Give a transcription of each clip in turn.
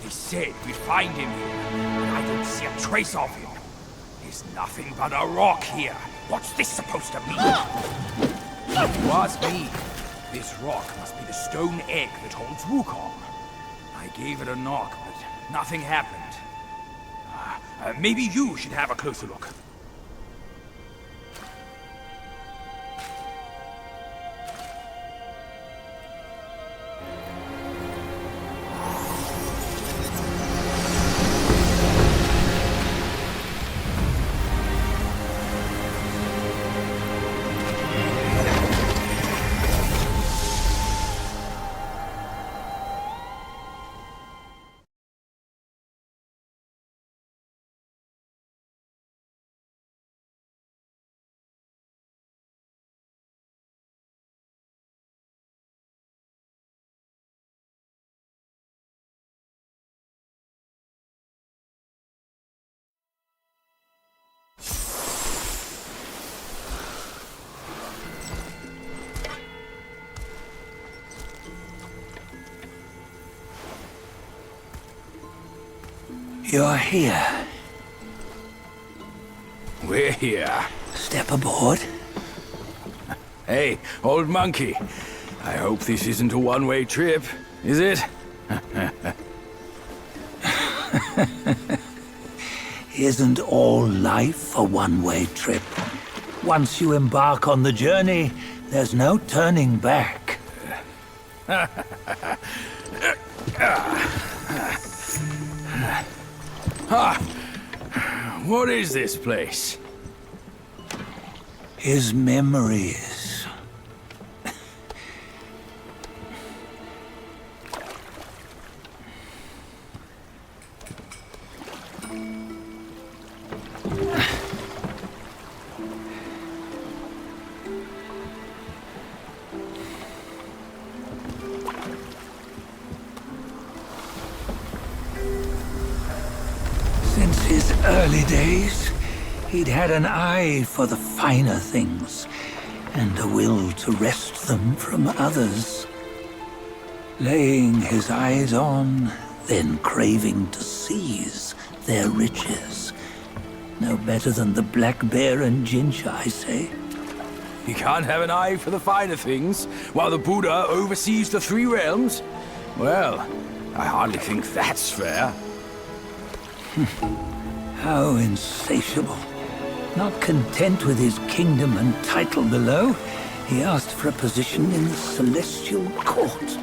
They said we'd find him here, but I don't see a trace of him. There's nothing but a rock here. What's this supposed to mean? If you ask me, this rock must be the stone egg that holds Wukong. I gave it a knock, but nothing happened. Maybe you should have a closer look. You're here. We're here. Step aboard. Hey, old monkey. I hope this isn't a one-way trip, is it? Isn't all life a one-way trip? Once you embark on the journey, there's no turning back. What is this place? His memories. Since his early days, he'd had an eye for the finer things, and a will to wrest them from others. Laying his eyes on, then craving to seize their riches. No better than the black bear and Jincha, I say. You can't have an eye for the finer things, while the Buddha oversees the three realms? Well, I hardly think that's fair. How insatiable. Not content with his kingdom and title below, he asked for a position in the Celestial Court.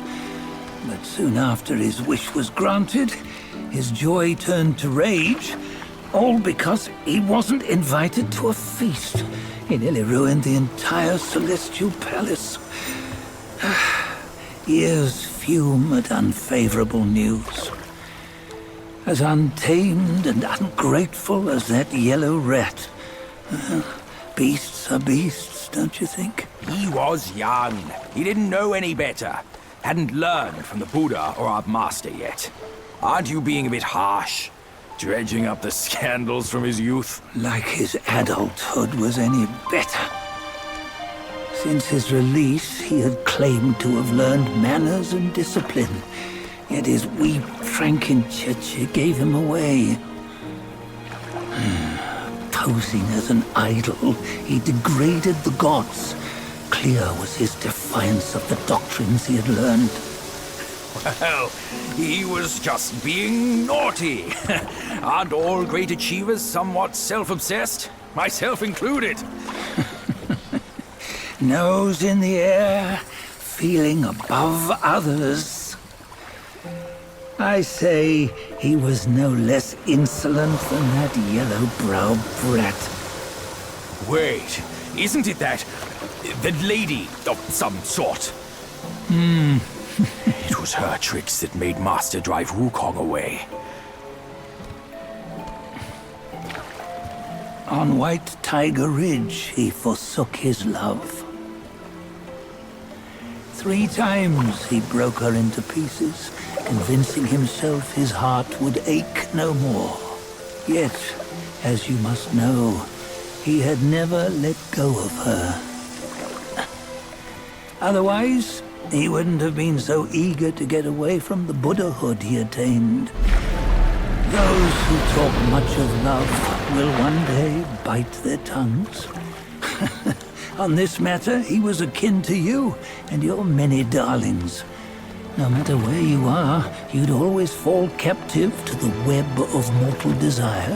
But soon after his wish was granted, his joy turned to rage, all because he wasn't invited to a feast. He nearly ruined the entire Celestial Palace. Ears fume at unfavorable news. As untamed and ungrateful as that yellow rat. Beasts are beasts, don't you think? He was young. He didn't know any better. Hadn't learned from the Buddha or our master yet. Aren't you being a bit harsh? Dredging up the scandals from his youth? Like his adulthood was any better. Since his release, he had claimed to have learned manners and discipline. Yet his weak Frankenchurch gave him away. Posing as an idol, he degraded the gods. Clear was his defiance of the doctrines he had learned. Well, he was just being naughty. Aren't all great achievers somewhat self-obsessed? Myself included. Nose in the air, feeling above others. I say he was no less insolent than that yellow-browed brat. Wait, isn't it that lady of some sort? It was her tricks that made Master drive Wukong away. On White Tiger Ridge, he forsook his love. 3 times he broke her into pieces, convincing himself his heart would ache no more. Yet, as you must know, he had never let go of her. Otherwise, he wouldn't have been so eager to get away from the Buddhahood he attained. Those who talk much of love will one day bite their tongues. On this matter, he was akin to you and your many darlings. No matter where you are, you'd always fall captive to the web of mortal desire.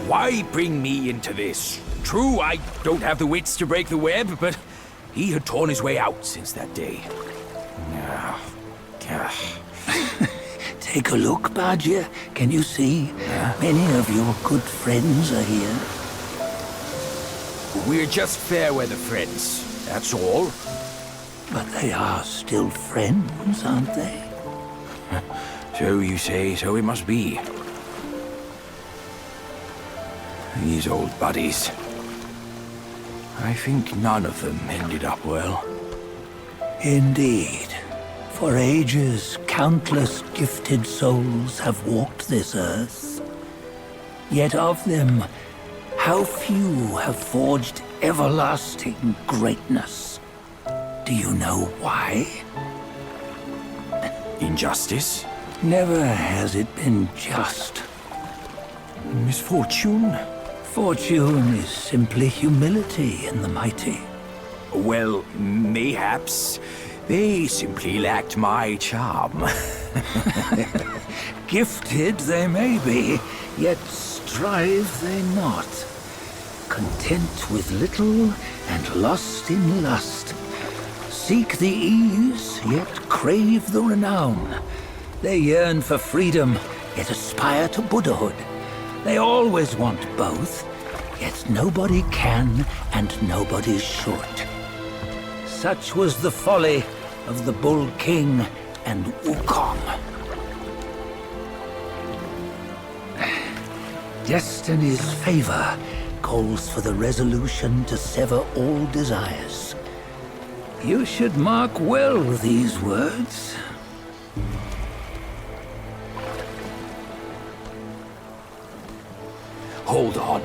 Why bring me into this? True, I don't have the wits to break the web, but he had torn his way out since that day. Take a look, Bajir. Can you see? Many of your good friends are here. We're just fair weather friends, that's all. But they are still friends, aren't they? So you say, so it must be. These old buddies. I think none of them ended up well. Indeed. For ages, countless gifted souls have walked this earth. Yet of them, how few have forged everlasting greatness? Do you know why? Injustice? Never has it been just. Misfortune? Fortune is simply humility in the mighty. Well, mayhaps. They simply lacked my charm. Gifted they may be, yet strive they not. Content with little and lost in lust. Seek the ease, yet crave the renown. They yearn for freedom, yet aspire to Buddhahood. They always want both, yet nobody can and nobody should. Such was the folly of the Bull King and Wukong. Destiny's favor calls for the resolution to sever all desires. You should mark well these words. Hold on.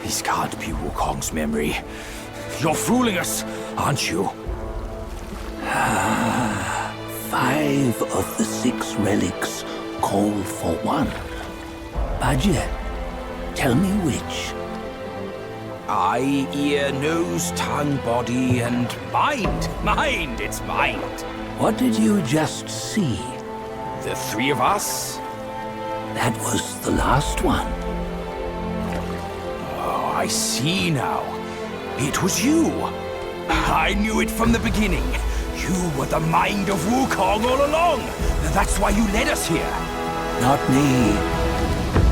This can't be Wukong's memory. You're fooling us, aren't you? 5 of the 6 relics call for one. Bajie, tell me which. Eye, ear, nose, tongue, body, and mind. Mind, it's mind. What did you just see? The 3 of us? That was the last one. Oh, I see now. It was you. I knew it from the beginning. You were the mind of Wukong all along. That's why you led us here. Not me.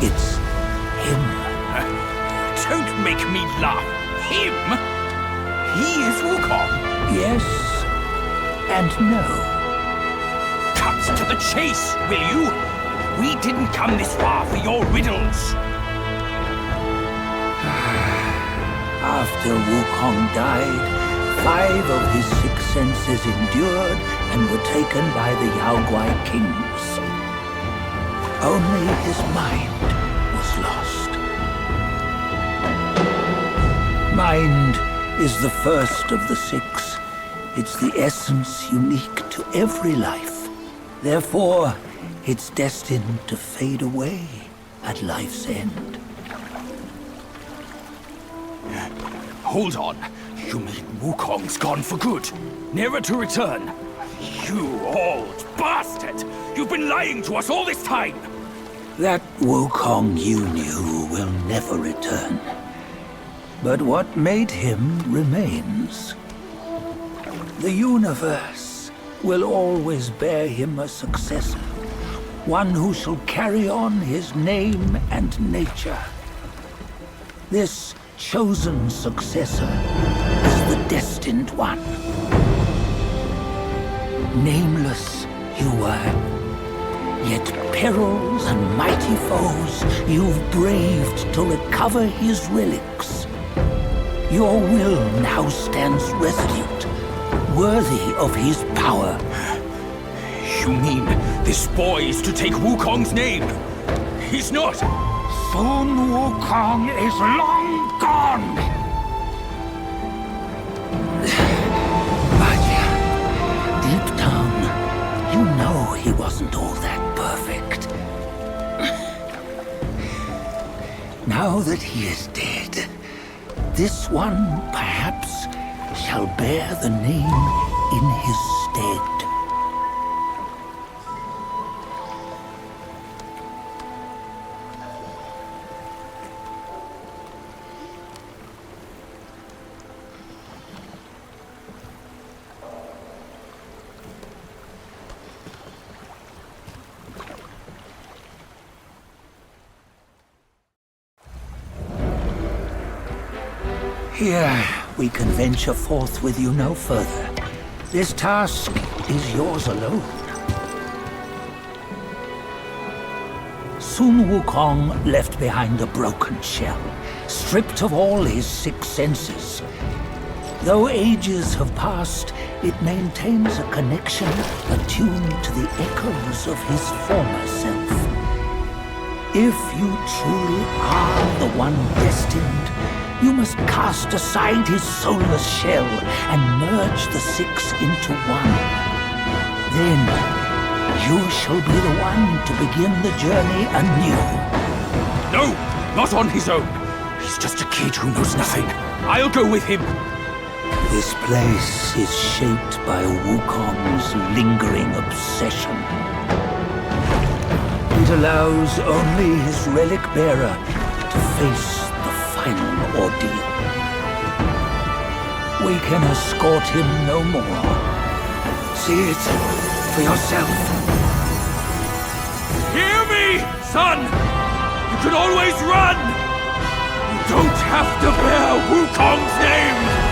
It's him. Don't make me laugh. Him? He is Wukong. Yes and no. Cut to the chase, will you? We didn't come this far for your riddles. After Wukong died, 5 of his 6 senses endured and were taken by the Yaoguai kings. Only his mind was lost. Mind is the first of the 6. It's the essence unique to every life. Therefore, it's destined to fade away at life's end. Hold on. You mean Wukong's gone for good? Never to return? You old bastard! You've been lying to us all this time! That Wukong you knew will never return. But what made him remains. The universe will always bear him a successor. One who shall carry on his name and nature. This chosen successor is the destined one. Nameless you were, yet perils and mighty foes you've braved to recover his relics. Your will now stands resolute, worthy of his power. You mean this boy is to take Wukong's name? He's not! Sun Wukong is long gone! But deep down, you know he wasn't all that perfect. Now that he is dead, this one, perhaps, shall bear the name in his stead. Here, we can venture forth with you no further. This task is yours alone. Sun Wukong left behind a broken shell, stripped of all his 6 senses. Though ages have passed, it maintains a connection attuned to the echoes of his former self. If you truly are the one destined, you must cast aside his soulless shell and merge the 6 into one. Then, you shall be the one to begin the journey anew. No, not on his own. He's just a kid who knows nothing. I'll go with him. This place is shaped by Wukong's lingering obsession. It allows only his relic bearer to face the final ordeal. We can escort him no more. See it for yourself. Hear me, son! You can always run! You don't have to bear Wukong's name!